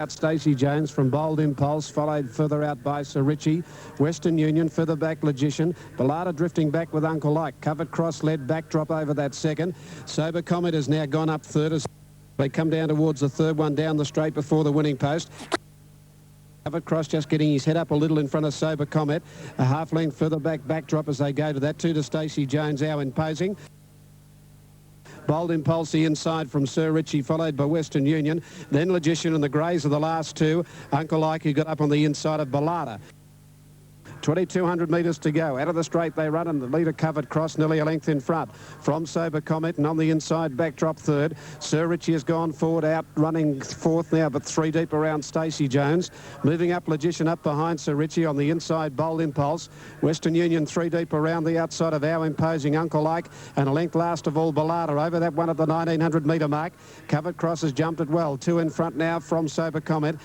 Out Stacey Jones from Bold Impulse, followed further out by Sir Richie. Western Union, further back Logician. Ballada drifting back with Uncle Ike. Covered Cross led backdrop over that second. Sober Comet has now gone up third as they come down towards the third one down the straight before the winning post. Covered Cross just getting his head up a little in front of Sober Comet. A half length further back backdrop as they go to that. Two to Stacey Jones, now imposing. Bold Impulse the inside from Sir Richie, followed by Western Union. Then Logician and the Greys are the last two. Uncle Ike, who got up on the inside of Ballada. 2,200 metres to go. Out of the straight they run, and the leader Covered Cross nearly a length in front. From Sober Comet, and on the inside backdrop third. Sir Richie has gone forward, out running fourth now, but three deep around Stacey Jones. Moving up Logician up behind Sir Richie. On the inside Bold Impulse. Western Union three deep around the outside of our imposing Uncle Ike, and a length last of all Ballada over that one at the 1,900 metre mark. Covered Cross has jumped it well. Two in front now from Sober Comet.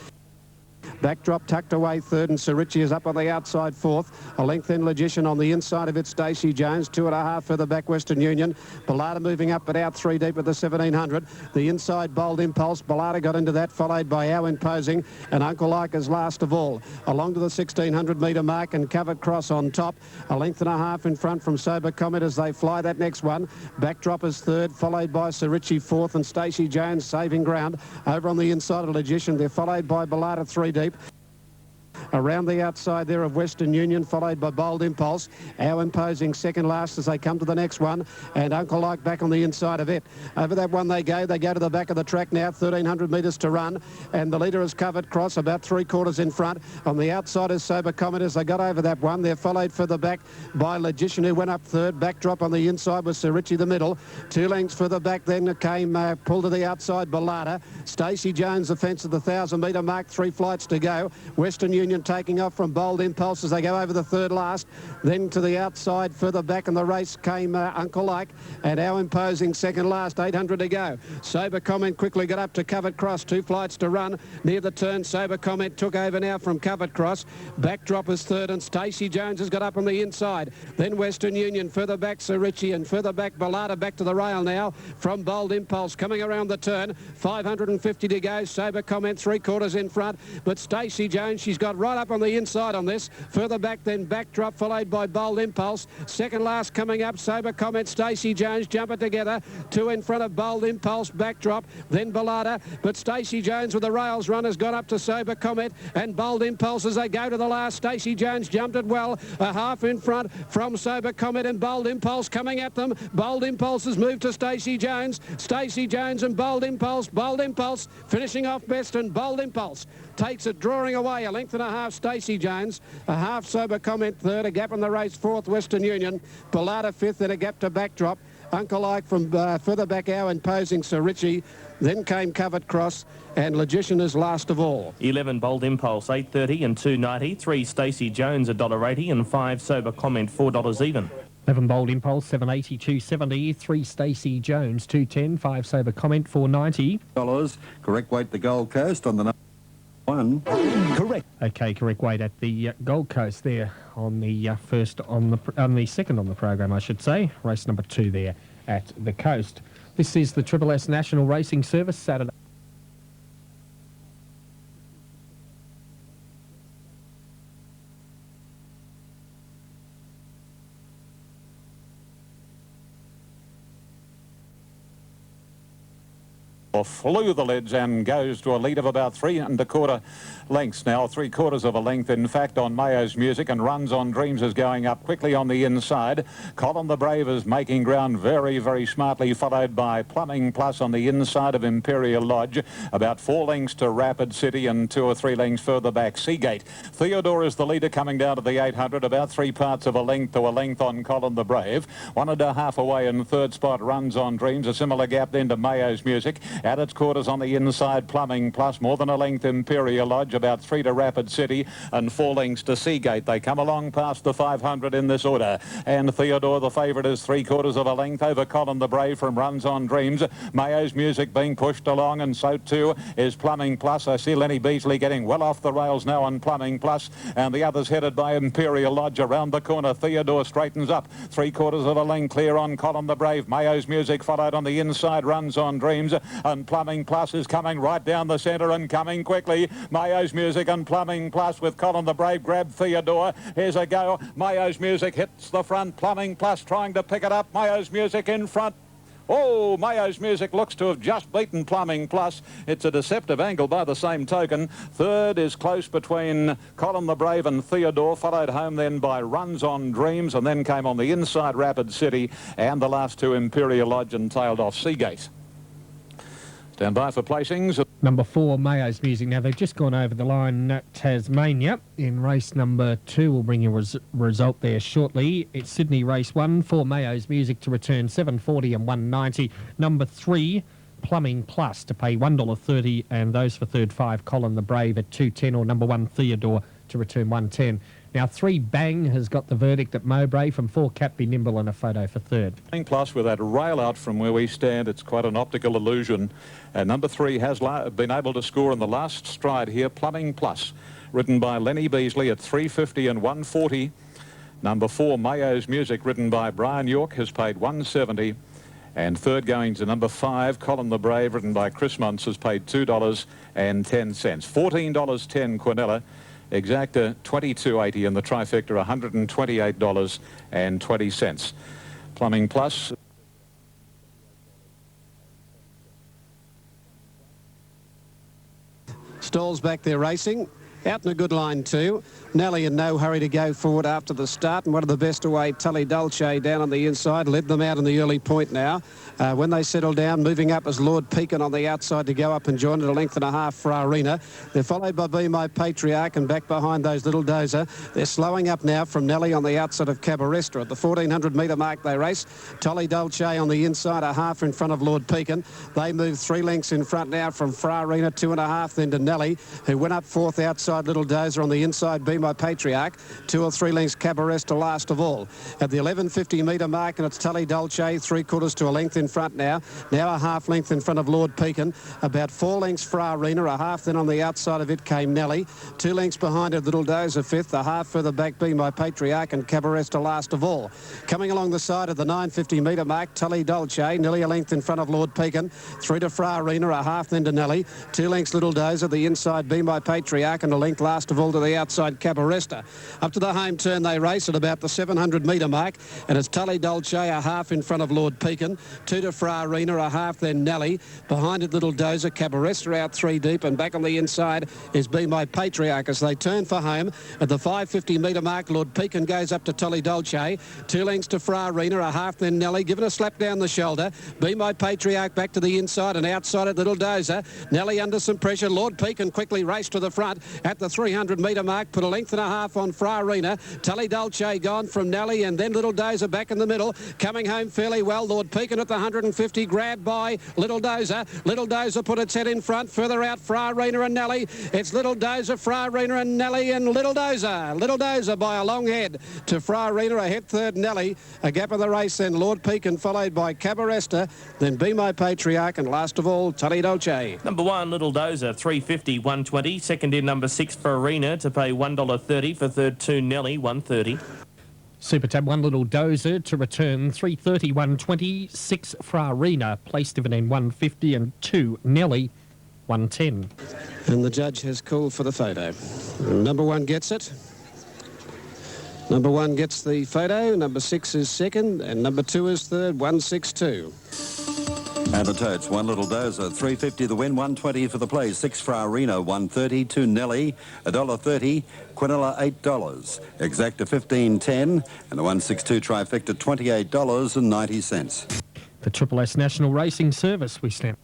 Backdrop tucked away third, and Sir Richie is up on the outside fourth. A length in Logician. On the inside of it Stacey Jones. 2.5 further back Western Union. Ballada moving up but out three deep at the 1,700. The inside Bold Impulse. Ballada got into that, followed by Our Imposing, and Uncle Ike is last of all. Along to the 1,600 metre mark, and Covered Cross on top. A length and a half in front from Sober Comet as they fly that next one. Backdrop is third, followed by Sir Richie fourth, and Stacey Jones saving ground. Over on the inside of Logician, they're followed by Ballada three deep. Around the outside there of Western Union, followed by Bold Impulse. Our Imposing second last as they come to the next one, and Uncle Ike back on the inside of it. Over that one they go to the back of the track now. 1,300 metres to run, and the leader is Covered Cross, about three quarters in front. On the outside is Sober Comet as they got over that one. They're followed further back by Logician, who went up third. Backdrop on the inside was Sir Richie the middle. 2 lengths further back then came pulled to the outside Ballada. Stacey Jones the fence at the 1,000 metre mark. 3 flights to go. Western Union taking off from Bold Impulse as they go over the third last. Then to the outside further back in the race came Uncle Ike, and Our Imposing second last. 800 to go. Sober Comment quickly got up to Covered Cross. 2 flights to run near the turn. Sober Comment took over now from Covered Cross. Backdrop is third, and Stacey Jones has got up on the inside. Then Western Union, further back Sir Richie, and further back Ballada back to the rail now from Bold Impulse coming around the turn. 550 to go. Sober Comment 3/4 in front, but Stacey Jones, she's got right up on the inside on this. Further back then Backdrop, followed by Bold Impulse. Second last coming up, Sober Comment, Stacey Jones jump it together. 2 in front of Bold Impulse, Backdrop, then Ballada, but Stacey Jones with the rails run has got up to Sober Comment and Bold Impulse as they go to the last. Stacey Jones jumped it well, a half in front from Sober Comment, and Bold Impulse coming at them. Bold Impulse has moved to Stacey Jones. Stacey Jones and Bold Impulse finishing off best, and Bold Impulse takes it, drawing away a length and a half Stacey Jones, a half Sober Comment third, a gap in the race fourth Western Union, Ballada fifth, and a gap to Backdrop. Uncle Ike from further back Our Imposing Sir Richie, then came Covered Cross, and Logician is last of all. 11 Bold Impulse, $8.30 and $2.90. 3 Stacey Jones, $1.80, and 5 Sober Comment, $4 even. 11 Bold Impulse, $7.80, $2.70. 3 Stacey Jones, $2.10. 5 Sober Comment, $4.90. Correct weight the Gold Coast on the one. Correct. Okay, correct weight at the Gold Coast there on the the second on the program, I should say. Race number 2 there at the coast. This is the Triple S National Racing Service Saturday. Flew the leads and goes to a lead of about 3 1/4 lengths now, 3/4 of a length in fact on Mayo's Music, and Runs on Dreams is going up quickly on the inside. Colin the Brave is making ground very, very smartly, followed by Plumbing Plus on the inside of Imperial Lodge, about 4 lengths to Rapid City, and 2 or 3 lengths further back Seagate. Theodore is the leader coming down to the 800, about 3 parts of a length to a length on Colin the Brave. 1.5 away in third spot Runs on Dreams, a similar gap then to Mayo's Music. At its quarters on the inside, Plumbing Plus, more than a length Imperial Lodge, about 3 to Rapid City, and 4 lengths to Seagate. They come along past the 500 in this order, and Theodore, the favourite, is 3/4 of a length over Colin the Brave from Runs on Dreams. Mayo's Music being pushed along, and so too is Plumbing Plus. I see Lenny Beasley getting well off the rails now on Plumbing Plus, and the others headed by Imperial Lodge around the corner. Theodore straightens up, 3/4 of a length clear on Colin the Brave. Mayo's Music followed on the inside, Runs on Dreams, and and Plumbing Plus is coming right down the centre and coming quickly. Mayo's Music and Plumbing Plus with Colin the Brave grab Theodore. Here's a go. Mayo's Music hits the front. Plumbing Plus trying to pick it up. Mayo's Music in front. Oh, Mayo's Music looks to have just beaten Plumbing Plus. It's a deceptive angle by the same token. Third is close between Colin the Brave and Theodore, followed home then by Runs on Dreams, and then came on the inside Rapid City, and the last two Imperial Lodge and tailed off Seagate. Stand by for placings. Number 4, Mayo's Music. Now, they've just gone over the line, Tasmania, in race number 2. We'll bring you a result there shortly. It's Sydney race 1, 4 Mayo's Music to return $7.40 and $1.90. Number 3, Plumbing Plus to pay $1.30, and those for third 5, Colin the Brave at $2.10, or number 1, Theodore to return $1.10. Now, 3 Bang has got the verdict at Mowbray from 4 Cat Be Nimble and a photo for third. Plus with that rail out from where we stand, it's quite an optical illusion. And number 3 has been able to score in the last stride here, Plumbing Plus, ridden by Lenny Beasley at $3.50 and $1.40. Number 4, Mayo's Music, ridden by Brian York, has paid $1.70. And third going to number 5, Colin the Brave, ridden by Chris Muntz, has paid $2.10. $14.10 Quinella. Exacta $22.80 and the trifecta $128.20. Plumbing Plus. Stalls back there racing. Out in a good line too. Nelly in no hurry to go forward after the start, and one of the best away, Tully Dulce down on the inside, led them out in the early point now. When they settle down, moving up as Lord Pekin on the outside to go up and join at a length and a half for Arena. They're followed by Be My Patriarch, and back behind those Little Dozer. They're slowing up now from Nelly on the outside of Cabaresta. At the 1400 metre mark they race. Tully Dulce on the inside, a half in front of Lord Pekin. They move 3 lengths in front now from Farina, 2.5 then to Nelly, who went up 4th outside Little Dozer. On the inside, Be My Patriarch, 2 or 3 lengths Cabaresta last of all. At the 1150 metre mark, and it's Tully Dulce, 3/4 to a length in front now. Now a half length in front of Lord Pekin. About 4 lengths for Arena, a half then on the outside of it came Nelly. 2 lengths behind it, Little Dozer 5th, a half further back Be My Patriarch, and Cabaresta last of all. Coming along the side of the 950 metre mark, Tully Dulce, nearly a length in front of Lord Pekin. 3 to Arena, a half then to Nelly. 2 lengths Little Dozer, the inside Be My Patriarch, and a length last of all to the outside Cabaresta. Up to the home turn they race at about the 700 metre mark, and it's Tully Dulce, a half in front of Lord Pekin. 2 to Arena, a half then Nelly. Behind it Little Dozer, Cabaresta out 3 deep, and back on the inside is Be My Patriarch as they turn for home. At the 550 metre mark, Lord Pekin goes up to Tully Dulce. 2 lengths to Arena, a half then Nelly, given a slap down the shoulder. Be My Patriarch back to the inside, and outside it Little Dozer. Nelly under some pressure. Lord Pekin quickly raced to the front at the 300 metre mark, put a length and a half on Arena. Tully Dulce gone from Nelly, and then Little Dozer back in the middle, coming home fairly well. Lord Pekin at the 150, grabbed by Little Dozer. Little Dozer put its head in front, further out Arena and Nelly. It's Little Dozer, Arena and Nelly, and Little Dozer. Little Dozer by a long head to Arena, ahead third Nelly. A gap of the race then Lord Pekin, followed by Cabaresta, then Be My Patriarch, and last of all Tully Dulce. Number 1, Little Dozer, $3.50, $1.20. Second in number 6 for Arena to pay $1.30. For third 2 Nelly, $1.30. Super Tab 1 Little Dozer to return $3.30, $1.20. 6 Arena, place dividend $1.50, and 2 Nelly, $1.10. And the judge has called for the photo. Number 1 gets it. Number 1 gets the photo. Number 6 is second, and number 2 is third. 162. And the totes, 1 Little Dozer, $3.50 the win, $1.20 for the play. 6 for Arena, $1.30. 2 Nelly, $1.30. Quinella, $8. Exacta, $15.10. And the 162 trifecta, $28.90. The Triple S National Racing Service, we stand.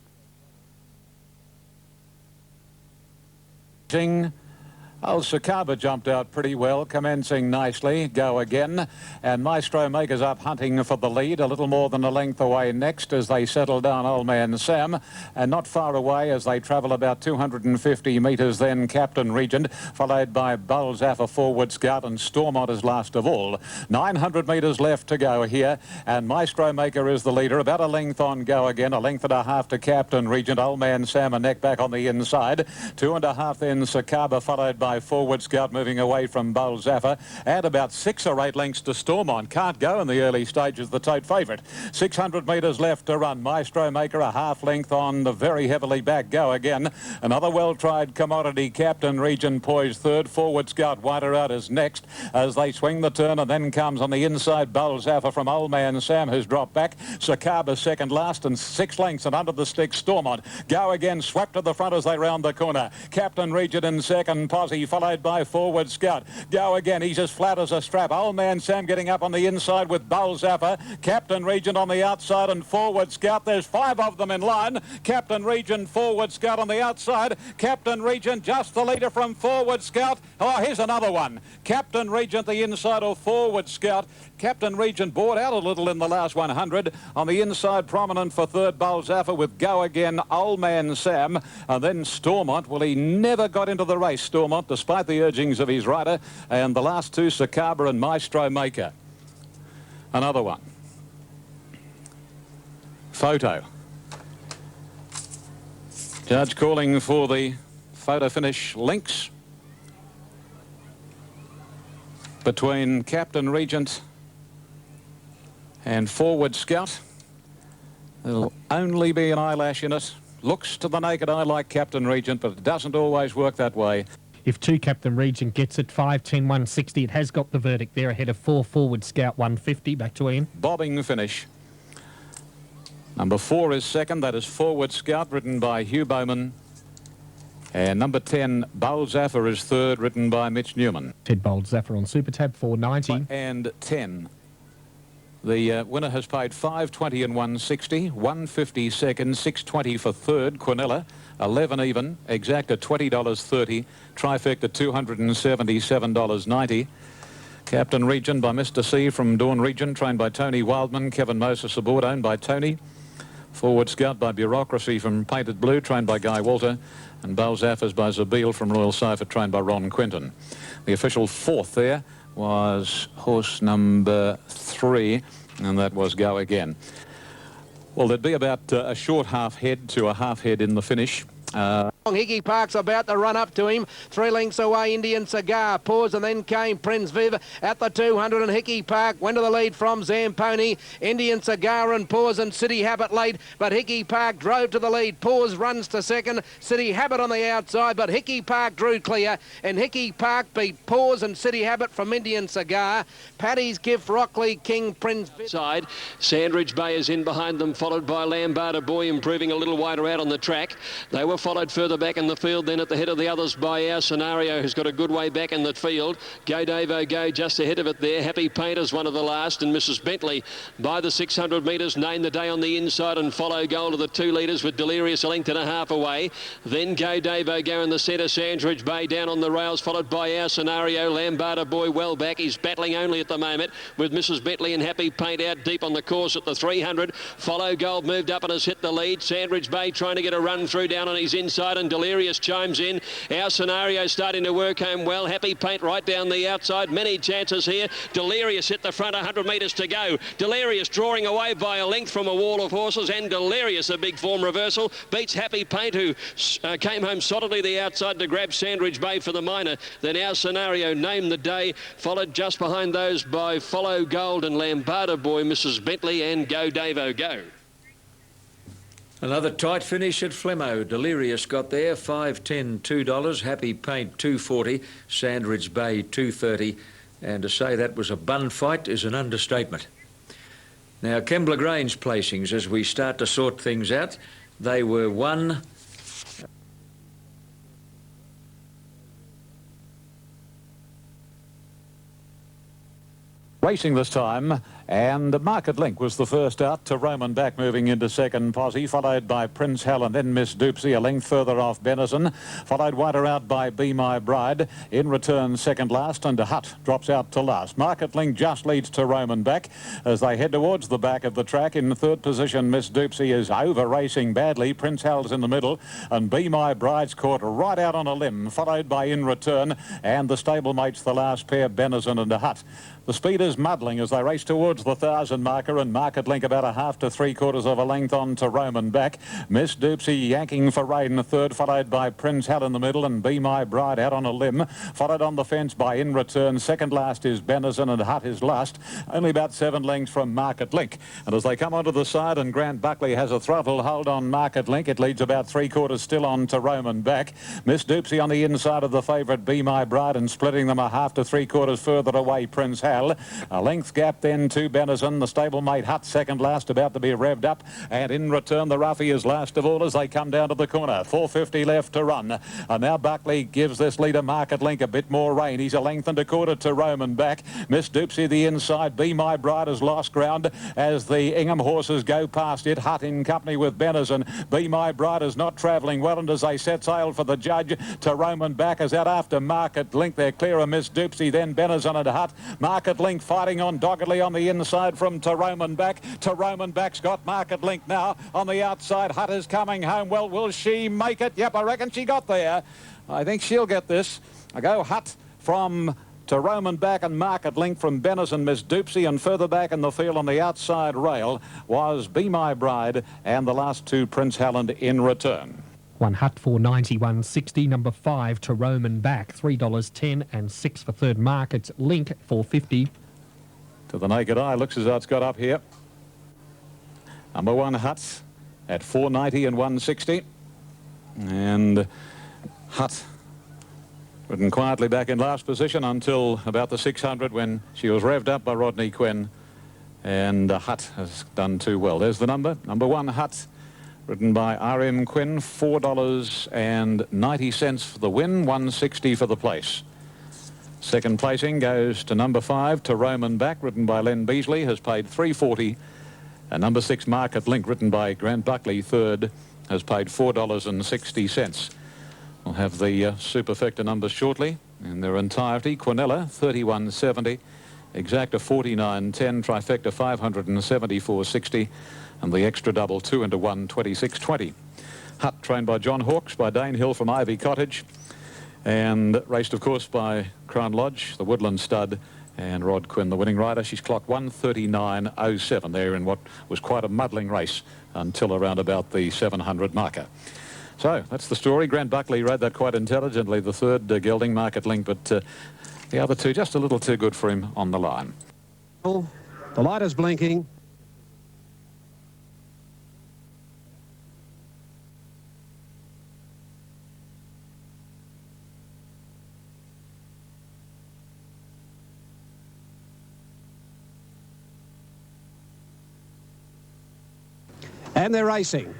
Old Sakaba jumped out pretty well, commencing nicely. Go again. And Maestro Maker's up hunting for the lead, a little more than a length away next as they settle down Old Man Sam. And not far away as they travel about 250 metres then Captain Regent, followed by Bulzaffer Forward Scout, and Stormont is last of all. 900 metres left to go here, and Maestro Maker is the leader, about a length on Go Again, a length and a half to Captain Regent. Old Man Sam a neck back on the inside. 2.5 then Sakaba, followed by by Forward Scout, moving away from Bowl Zaffa. Add about 6 or 8 lengths to Stormont. Can't go in the early stages, the tote favourite. 600 metres left to run. Maestro Maker a half length on the very heavily back. Go again. Another well-tried commodity. Captain Region poised third. Forward Scout wider out is next as they swing the turn, and then comes on the inside Bowl Zaffa from Old Man Sam, who's dropped back. Sakaba second last and 6 lengths, and under the stick Stormont. Go again, swept to the front as they round the corner. Captain Region in second, Posse followed by Forward Scout. Go again, he's as flat as a strap. Old Man Sam getting up on the inside with Bowl Zaffa. Captain Region on the outside and Forward Scout. There's 5 of them in line. Captain Region, Forward Scout on the outside. Captain Region just the leader from Forward Scout. Oh, here's another one. Captain Region the inside of Forward Scout. Captain Region bought out a little in the last 100. On the inside, prominent for third, Bowl Zaffa with Go Again, Old Man Sam. And then Stormont. Well, he never got into the race, Stormont, despite the urgings of his rider. And the last 2, Sakaba and Maestro Maker. Another one. Photo. Judge calling for the photo finish links between Captain Regent and Forward Scout. There'll only be an eyelash in it. Looks to the naked eye like Captain Regent, but it doesn't always work that way. If 2 Captain Regent gets it, 5, 10, 160, it has got the verdict there ahead of 4 Forward Scout, 150. Back to Ian. Bobbing finish. Number 4 is second. That is Forward Scout, ridden by Hugh Bowman. And number 10, Bowl Zaffa, is third, ridden by Mitch Newman. Ted Bowl Zaffa on Super Tab, 490. And 10. The winner has paid 5.20 and 160, 150 second, 6.20 for third, Quinella, 11 even, exacta $20.30, trifecta $277.90. Captain Region by Mr. C from Dawn Region, trained by Tony Wildman, Kevin Moses aboard, owned by Tony. Forward Scout by Bureaucracy from Painted Blue, trained by Guy Walter, and Bowl Zaffa's by Zabeel from Royal Cypher, trained by Ron Quinton. The official 4th there was horse number 3, and that was Go Again. Well, there'd be about a short half head to a half head in the finish. Hickey Park's about to run up to him. 3 lengths away, Indian Cigar. Pause, and then came Prince Viv at the 200, and Hickey Park went to the lead from Zamponi. Indian Cigar and Pause and City Habit late, but Hickey Park drove to the lead. Pause runs to second. City Habit on the outside, but Hickey Park drew clear, and Hickey Park beat Pause and City Habit from Indian Cigar. Paddy's Gift, Rockley, King, Prince Viv. Side, Sandridge Bay is in behind them, followed by Lambarda Boy, improving a little wider out on the track. They were followed further back in the field, then at the head of the others by Our Scenario, who's got a good way back in the field. Go Davo Go just ahead of it there. Happy Painter's one of the last, and Mrs. Bentley by the 600 metres. Name the Day on the inside, and Follow Gold to the 2 leaders with Delirious a length and a half away. Then Go Davo Go in the centre. Sandridge Bay down on the rails, followed by Our Scenario. Lambarda Boy well back. He's battling only at the moment with Mrs. Bentley and Happy Paint out deep on the course at the 300. Follow Gold moved up and has hit the lead. Sandridge Bay trying to get a run through down on his inside, and Delirious chimes in. Our Scenario starting to work home well. Happy Paint right down the outside. Many chances here. Delirious hit the front, 100 metres to go. Delirious drawing away by a length from a wall of horses, and Delirious, a big form reversal, beats Happy Paint, who came home solidly the outside to grab Sandridge Bay for the minor. Then Our Scenario, Name the Day, followed just behind those by Follow Gold and Lambarda Boy, Mrs. Bentley, and Go Davo Go. Another tight finish at Flemo. Delirious got there, $5.10, $2. Happy Paint, $2.40. Sandridge Bay, $2.30. And to say that was a bun fight is an understatement. Now, Kembla Grange placings, as we start to sort things out, they were 1... Racing this time, and Market Link was the first out to Roman back, moving into second. Posse, followed by Prince Helen, then Miss Doopsy, a length further off Benison, followed wider out by Be My Bride. In return, second last, and Hut drops out to last. Market Link just leads to Roman back as they head towards the back of the track. In third position, Miss Doopsy is over racing badly. Prince Helen's in the middle, and Be My Bride's caught right out on a limb, followed by In Return, and the stablemates, the last pair, Benison and Hut. The speed is muddling as they race towards towards the 1,000 marker, and Market Link about a half to 3/4 of a length on to Roman back. Miss Doopsy yanking for Raiden, third, followed by Prince Hal in the middle, and Be My Bride out on a limb, followed on the fence by In Return. Second last is Benison, and Hut is last, only about 7 lengths from Market Link. And as they come onto the side and Grant Buckley has a throttle hold on Market Link, it leads about 3/4 still on to Roman back. Miss Doopsy on the inside of the favourite Be My Bride, and splitting them a half to 3/4 further away Prince Hal. A length gap then to Benison. The stablemate Hut second last, about to be revved up, and In Return the roughie is last of all as they come down to the corner. 4:50 left to run, and now Buckley gives this leader Market Link a bit more rein. He's a length and a quarter to Roman back. Miss Doopsy the inside. Be My Bride has lost ground as the Ingham horses go past it. Hut in company with Benison. Be My Bride is not travelling well, and as they set sail for the judge, to Roman back is out after Market Link. They're clear of Miss Doopsy, then Benison and Hut. Market Link fighting on doggedly on the inside from to Roman back. To Roman back's got Market Link now on the outside. Hut is coming home. Well, will she make it? Yep, I reckon she got there. I think she'll get this. I go Hut from to Roman back, and Market Link from Benison, Miss Doopsy, and further back in the field on the outside rail was Be My Bride, and the last two Prince Hal In Return. One Hut $4.90, 160. Number 5 to Roman back, $3.10, and 6 for third. Market Link $4.50. To the naked eye, looks as though it's got up here. Number 1 Hut at $4.90 and 160, and Hut ridden quietly back in last position until about the 600 when she was revved up by Rodney Quinn, and Hut has done too well. There's the number 1 Hut, ridden by R.M. Quinn, $4.90 for the win, 160 for the place. Second placing goes to number 5 to Roman back, ridden by Len Beasley, has paid $3.40, and number 6 Market Link, ridden by Grant Buckley, third, has paid $4.60. We'll have the superfecta numbers shortly in their entirety. Quinella, 31.70. Exacta, 49.10. Trifecta, 574.60. And the extra double, 2 into 1, 26.20. Hut, trained by John Hawkes, by Dane Hill from Ivy Cottage. And raced, of course, by Crown Lodge, the Woodland stud, and Rod Quinn, the winning rider. She's clocked 1:39.07 there in what was quite a muddling race until around about the 700 marker. So that's the story. Grant Buckley rode that quite intelligently, the third gelding, Market Link, but the other two just a little too good for him on the line. The light is blinking. And they're racing.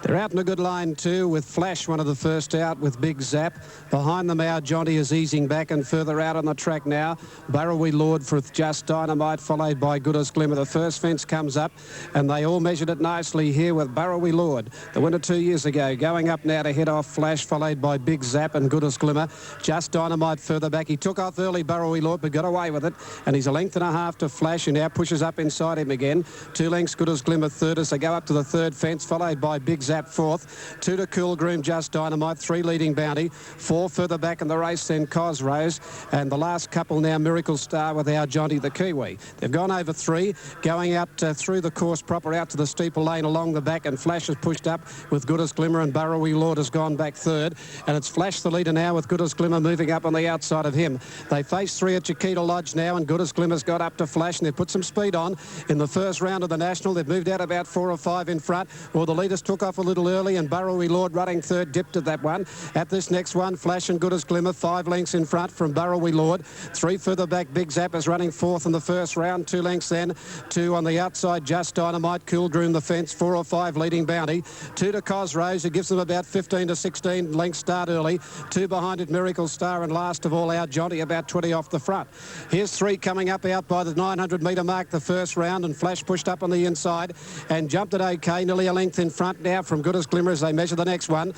They're out in a good line too, with Flash, one of the first out, with Big Zap. Behind them, our Johnny is easing back, and further out on the track now, Barrowy Lord for Just Dynamite, followed by Good as Glimmer. The first fence comes up, and they all measured it nicely here with Barrowy Lord, the winner 2 years ago. Going up now to head off Flash, followed by Big Zap and Good as Glimmer. Just Dynamite further back. He took off early, Barrowy Lord, but got away with it, and he's a length and a half to Flash, and now pushes up inside him again. 2 lengths, Good as Glimmer third as they go up to the third fence, followed by Big Zap fourth, 2 to Cool Groom, Just Dynamite, 3 leading Bounty, 4 further back in the race, then Cosrose, and the last couple now Miracle Star with our Johnny the Kiwi. They've gone over 3, going out through the course proper out to the Steeple lane along the back, and Flash has pushed up with Good as Glimmer, and Barrowy Lord has gone back third, and it's Flash the leader now with Good as Glimmer moving up on the outside of him. They face 3 at Chiquita Lodge now, and Good as Glimmer's got up to Flash, and they've put some speed on in the first round of the National. They've moved out about 4 or 5 in front. Well, the leaders took off a little early, and Barrowy Lord running third, dipped at that one. At this next one, Flash and Good as Glimmer, 5 lengths in front from Barrowy Lord. 3 further back, Big Zap is running fourth in the first round. 2 lengths then, 2 on the outside, Just Dynamite, Cool Groom the fence, 4 or 5 leading Bounty. 2 to Cosrose, who gives them about 15 to 16 lengths start early. 2 behind it, Miracle Star, and last of all, our Johnny, about 20 off the front. Here's 3 coming up out by the 900 metre mark the first round, and Flash pushed up on the inside and jumped at OK, nearly a length in front now from from Good as Glimmer as they measure the next one.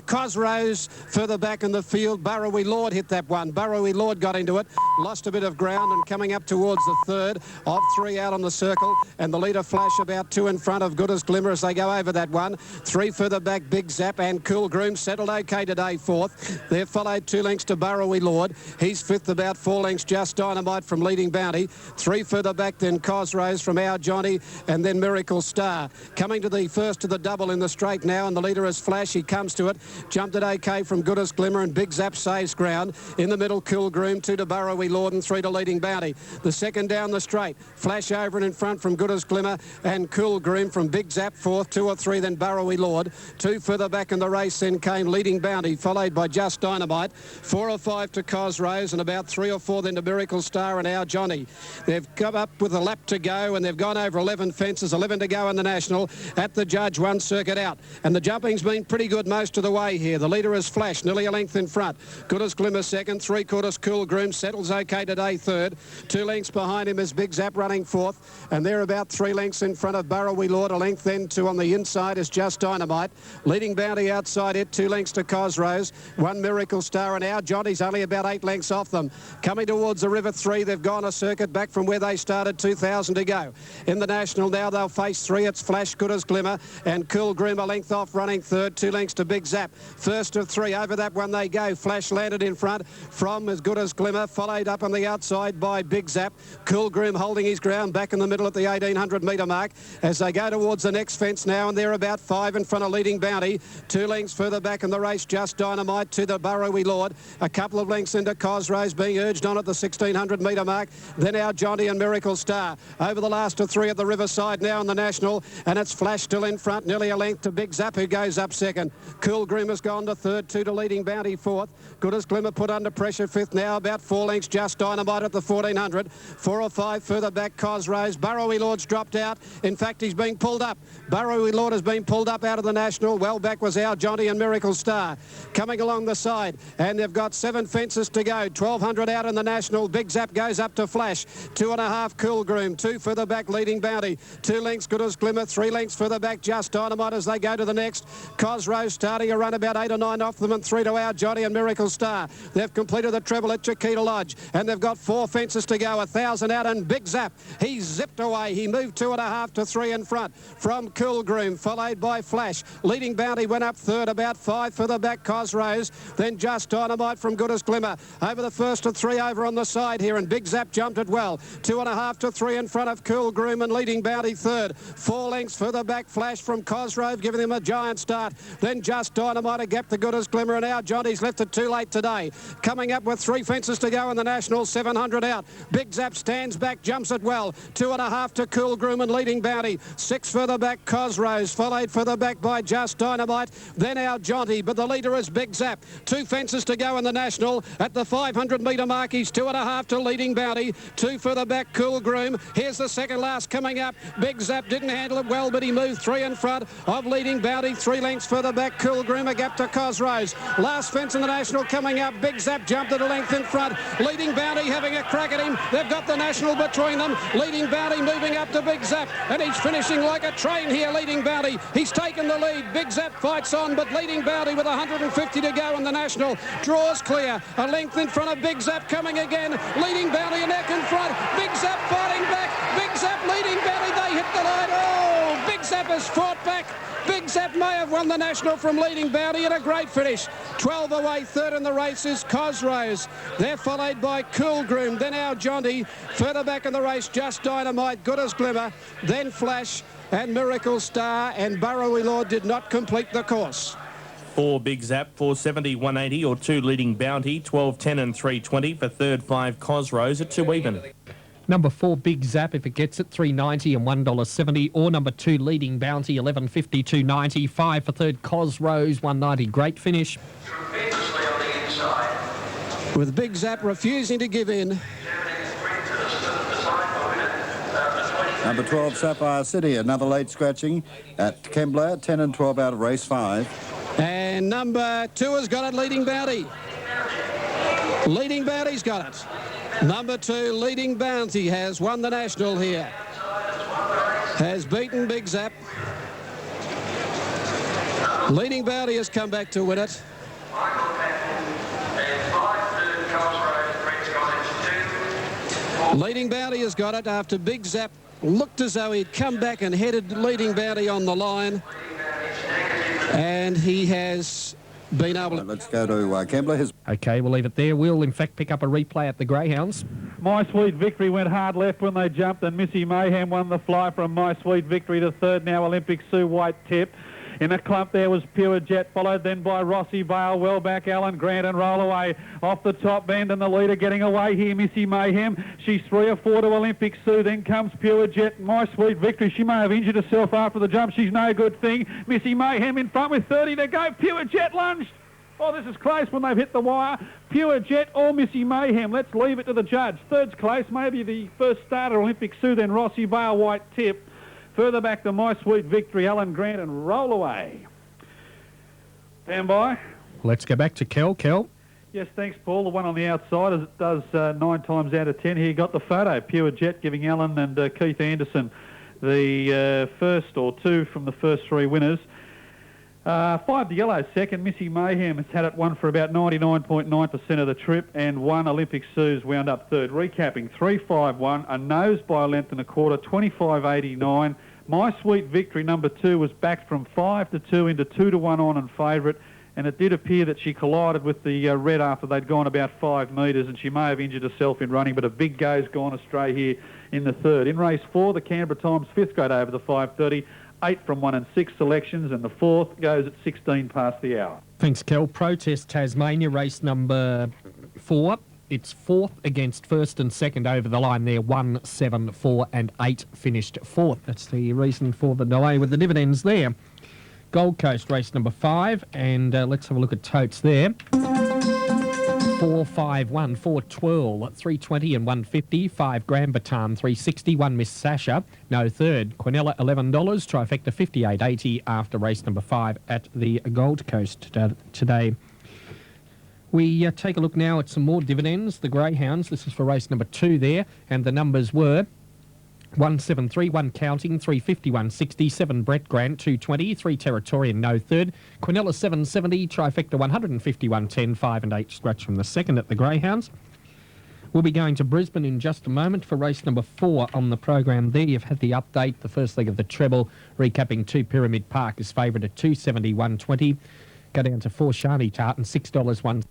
Cosrose further back in the field. Burrowy Lord hit that one. Burrowy Lord got into it, lost a bit of ground and coming up towards the third of 3 out on the circle, and the leader Flash about 2 in front of Good as Glimmer as they go over that one. 3 further back, Big Zap and Cool Groom settled okay today, 4th. They're followed 2 lengths to Burrowy Lord. He's 5th, about 4 lengths, Just Dynamite from Leading Bounty. 3 further back, then Cosrose from Our Johnny, and then Miracle Star. Coming to the first of the double in the straight now, and the leader is Flash. He comes to it, jumped it okay from Good as Glimmer, and Big Zap saves ground. In the middle, Cool Groom, 2 to Burrowy Lord and 3 to Leading Bounty. The second down the straight, Flash over and in front from Good as Glimmer and Cool Groom from Big Zap, 4th, 2 or 3 then Burrowy Lord. 2 further back in the race then came Leading Bounty, followed by Just Dynamite. 4 or 5 to Cosrose, and about 3 or 4 then to Miracle Star and Our Johnny. They've come up with a lap to go, and they've gone over 11 fences, 11 to go in the National. At the judge, 1 circuit out, and the jumping's been pretty good most of the way here. The leader is Flash, nearly a length in front. Good as Glimmer second, 3/4 Cool Groom settles okay today, 3rd. 2 lengths behind him is Big Zap running 4th, and they're about 3 lengths in front of Burrowy Lord. A length then to on the inside is Just Dynamite. Leading Bounty outside it, 2 lengths to Cosrose, 1 Miracle Star, and Our Johnny's only about 8 lengths off them. Coming towards the River 3, they've gone a circuit back from where they started, 2,000 to go. In the National now they'll face 3. It's Flash, Good as Glimmer, and Cool Groom a length off running 3rd, 2 lengths to Big Zap. First of 3, over that one they go. Flash landed in front from as Good as Glimmer, followed up on the outside by Big Zap. Cool Groom holding his ground back in the middle at the 1,800 metre mark as they go towards the next fence now, and they're about 5 in front of Leading Bounty. 2 lengths further back in the race, Just Dynamite to the Burrowy Lord. A couple of lengths into Cosrose, being urged on at the 1,600 metre mark. Then Our Johnny and Miracle Star. Over the last of 3 at the Riverside now in the National, and it's Flash still in front, nearly a length to Big Zap, who goes up second. Cool Groom has gone to 3rd, 2 to Leading Bounty 4th. Good as Glimmer put under pressure 5th now, about 4 lengths, Just Dynamite at the 1,400. 4 or 5 further back, Cosrose. Burrowy Lord's dropped out. In fact, he's being pulled up. Burrowy Lord has been pulled up out of the National. Well back was Our Johnny and Miracle Star. Coming along the side, and they've got 7 fences to go. 1,200 out in the National. Big Zap goes up to Flash. 2.5 Cool Groom. 2 further back, Leading Bounty. 2 lengths, Good as Glimmer. 3 lengths further back, Just Dynamite as they go to the next. Cosrose starting a run about 8 or 9 off them, and 3 to Our Johnny and Miracle Star. They've completed the treble at Chiquita Lodge, and they've got 4 fences to go. 1,000 out, and Big Zap, he zipped away. He moved 2.5 to 3 in front from Cool Groom, followed by Flash. Leading Bounty went up 3rd, about 5 further back, Cosrose. Then Just Dynamite from Good as Glimmer. Over the first of 3 over on the side here, and Big Zap jumped it well. 2.5 to 3 in front of Cool Groom, and Leading Bounty 3rd. 4 lengths further back, Flash from Cosrove, giving him a giant start. Then Just Dynamite, a gap to Good as Glimmer, and Our Johnny's left it too late today. Coming up with 3 fences to go in the National, 700 out. Big Zap stands back, jumps it well. 2.5 to Cool Groom and Leading Bounty. 6 further back, Cosrose, followed further back by Just Dynamite. Then Our Johnny, but the leader is Big Zap. 2 fences to go in the National. At the 500 metre mark, he's 2.5 to Leading Bounty. 2 further back, Cool Groom. Here's the second last coming up. Big Zap didn't handle it well, but he moved 3 in front of Leading Bounty. 3 lengths further back, Cool Groom, a gap to Cosrose. Last fence in the National coming up. Big Zap jumped at a length in front. Leading Bounty having a crack at him. They've got the National between them. Leading Bounty moving up to Big Zap, and he's finishing like a train here, Leading Bounty. He's taken the lead. Big Zap fights on, but Leading Bounty with 150 to go in the National draws clear. A length in front of Big Zap coming again. Leading Bounty a neck in front. Big Zap fighting back. Big Zap Leading Bounty. They hit the line. Oh, Big Zap has fought back. Big Zap may have won the National from Leading Bounty in a great finish. 12 away, 3rd in the race is Cosrose. They're followed by Cool Groom, then Our Johnny. Further back in the race, Just Dynamite, Good as Glimmer, then Flash and Miracle Star, and Burrowy Lord did not complete the course. 4 Big Zap, 470, 180, or 2 Leading Bounty, 12, 10 and 320 for 3rd, 5 Cosrose at 2 even. Number 4, Big Zap, if it gets it, $3.90 and $1.70. Or number 2, Leading Bounty, $11.50, $2.90. 5 for 3rd, Cosrose, $1.90. Great finish. With Big Zap refusing to give in. Number 12, Sapphire City, another late scratching at Kembla, 10 and 12 out of race 5. And number 2 has got it, Leading Bounty. Leading Bounty's got it. Number 2, Leading Bounty, has won the National here. Has beaten Big Zap. Leading Bounty has come back to win it. Leading Bounty has got it after Big Zap looked as though he'd come back and headed Leading Bounty on the line. And he has been able to... Let's go to Kembler. OK, we'll leave it there. We'll, in fact, pick up a replay at the Greyhounds. My Sweet Victory went hard left when they jumped, and Missy Mayhem won the fly from My Sweet Victory to third. Now Olympic Sue White tip. In a clump there was Pure Jet, followed then by Rossi Vale, well back Alan Grant and Roll Away off the top bend, and the leader getting away here, Missy Mayhem. She's 3 or 4 to Olympic Sue, then comes Pure Jet. My Sweet Victory, she may have injured herself after the jump, she's no good thing. Missy Mayhem in front with 30 to go, Pure Jet lunged. Oh, this is close when they've hit the wire. Pure Jet or Missy Mayhem. Let's leave it to the judge. Third's close, maybe the first starter, Olympic Sue, then Rossi Vale, White tip. Further back to My Sweet Victory, Alan Grant and Roll Away. Stand by. Let's go back to Kel. Kel. Yes, thanks, Paul. The one on the outside, as it does 9 times out of 10. Here, got the photo. Pure Jet giving Alan and Keith Anderson the first or 2 from the first 3 winners. 5 to yellow second. Missy Mayhem has had it one for about 99.9% of the trip, and 1 Olympic Sue's wound up third. Recapping, 3-5-1, a nose by a length and a quarter, 25.89. My Sweet Victory, number 2, was backed from 5 to 2 into 2 to 1 on and favourite, and it did appear that she collided with the red after they'd gone about 5 metres, and she may have injured herself in running, but a big go's gone astray here in the third. In race 4, the Canberra Times 5th grade over the 5:30. 8 from 1 and 6 selections, and the 4th goes at 16 past the hour. Thanks, Kel. Protest Tasmania, race number 4. It's 4th against 1st and 2nd over the line there. 1, 7, 4 and 8 finished 4th. That's the reason for the delay with the dividends there. Gold Coast, race number 5, and let's have a look at totes there. 4, 5, 1, 4, 12, 320 and 150, 5 Grand Baton, 360, 1 Miss Sasha, no third. Quinella, $11, trifecta, 58.80 after race number 5 at the Gold Coast today. We take a look now at some more dividends. The Greyhounds, this is for race number 2 there, and the numbers were 173, 1 counting, 350, 160, 7 Brett Grant, 220, 3 Territorian, no third. Quinella, 770, trifecta, 150, 110, 5 and 8 scratch from the second at the Greyhounds. We'll be going to Brisbane in just a moment for race number 4 on the program there. You've had the update, the first leg of the treble, recapping 2 Pyramid Park is favourite at 270, 120. Go down to 4 Shani Tartan, $6, 1